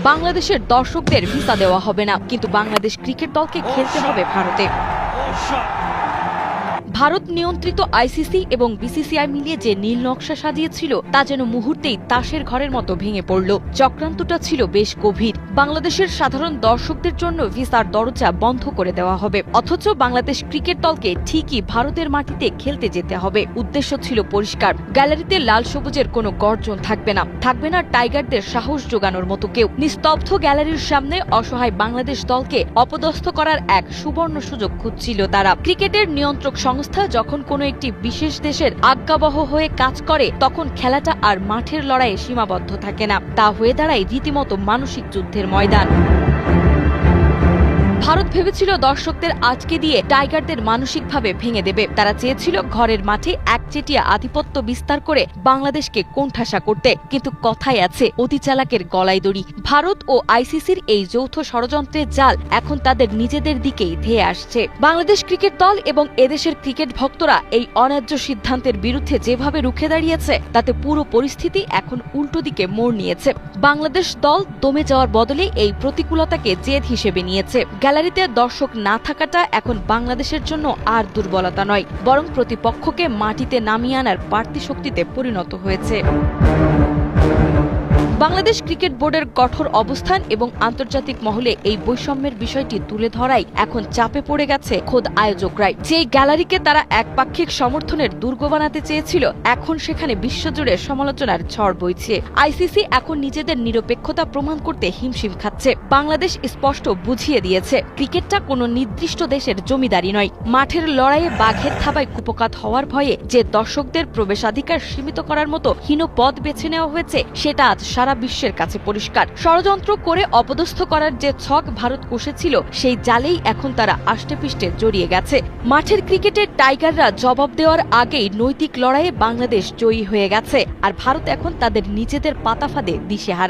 বাংলাদেশের দর্শকদের ভিসা দেওয়া হবে না, কিন্তু বাংলাদেশ ক্রিকেট দলকে খেলতে হবে ভারতে। ভারত নিয়ন্ত্রিত আইসিসি এবং বিসিসিআই মিলিয়ে যে নীল নকশা সাজিয়েছিল তা যেন মুহূর্তেই তাসের ঘরের মতো ভেঙে পড়ল। চক্রান্তটা ছিল বেশ গভীর। বাংলাদেশের সাধারণ দর্শকদের জন্য ভিসার দরজা বন্ধ করে দেওয়া হবে, অথচ বাংলাদেশ ক্রিকেট দলকে ঠিকই ভারতের মাটিতে খেলতে যেতে হবে। উদ্দেশ্য ছিল পরিষ্কার, গ্যালারিতে লাল সবুজের কোনো গর্জন থাকবে না, থাকবে না টাইগারদের সাহস জোগানোর মতো কেউ। নিস্তব্ধ গ্যালারির সামনে অসহায় বাংলাদেশ দলকে অপদস্থ করার এক সুবর্ণ সুযোগ খুঁজছিল তারা। ক্রিকেটের নিয়ন্ত্রক সংস্থা যখন কোনো একটি বিশেষ দেশের আজ্ঞাবহ হয়ে কাজ করে, তখন খেলাটা আর মাঠের লড়াইয়ে সীমাবদ্ধ থাকে না, তা হয়ে দাঁড়ায় রীতিমতো মানসিক যুদ্ধের ময়দান। ভারত ভেবেছিল দর্শকদের আজকে দিয়ে টাইগারদের মানসিকভাবে ভেঙে দেবে। তারা চেয়েছিল ঘরের মাঠে একচেটিয়া আধিপত্য বিস্তার করে বাংলাদেশকে কোণঠাসা করতে, কিন্তু কথায় আছে অতি চালাকের গলায় দড়ি। ভারত ও আইসিসির এই যৌথ ষড়যন্ত্রের জাল এখন তাদের নিজেদের দিকেই ধেয়ে আসছে। বাংলাদেশ ক্রিকেট দল এবং এদেশের ক্রিকেট ভক্তরা এই অন্যায্য সিদ্ধান্তের বিরুদ্ধে যেভাবে রুখে দাঁড়িয়েছে, তাতে পুরো পরিস্থিতি এখন উল্টো দিকে মোড় নিয়েছে। বাংলাদেশ দল দমে যাওয়ার বদলে এই প্রতিকূলতাকে জেদ হিসেবে নিয়েছে। গ্যালারিতে দর্শক না থাকাটা এখন বাংলাদেশের জন্য আর দুর্বলতা নয়, বরং প্রতিপক্ষকে মাটিতে নামিয়ে আনার বাড়তি শক্তিতে পরিণত হয়েছে। বাংলাদেশ ক্রিকেট বোর্ডের কঠোর অবস্থান এবং আন্তর্জাতিক মহলে এই বৈষম্যের বিষয়টি তুলে ধরাই এখন চাপে পড়ে গেছে খোদ আয়োজকরাই। যে গ্যালারিকে তারা একপাক্ষিক সমর্থনের দুর্গ বানাতে চেয়েছিল, এখন সেখানে বিশ্বজুড়ে সমালোচনার ঝড় বইছে। আইসিসি এখন নিজেদের নিরপেক্ষতা প্রমাণ করতে হিমশিম খাচ্ছে। বাংলাদেশ স্পষ্ট বুঝিয়ে দিয়েছে, ক্রিকেটটা কোনো নির্দিষ্ট দেশের জমিদারি নয়। মাঠের লড়াইয়ে বাঘের থাবায় কুপকাত হওয়ার ভয়ে যে দর্শকদের প্রবেশাধিকার সীমিত করার মতো হীন পথ বেছে নেওয়া হয়েছে, সেটা আজ সারা বিশ্বের কাছে পরিষ্কার। ষড়যন্ত্র করে অপদস্থ করার যে ছক ভারত কষেছিল, সেই জালেই এখন তারা আষ্টেপৃষ্ঠে জড়িয়ে গেছে। মাঠের ক্রিকেটের টাইগাররা জবাব দেওয়ার আগেই নৈতিক লড়াইয়ে বাংলাদেশ জয়ী হয়ে গেছে, আর ভারত এখন তাদের নিজেদের পাতা ফাঁদে দিশেহারা।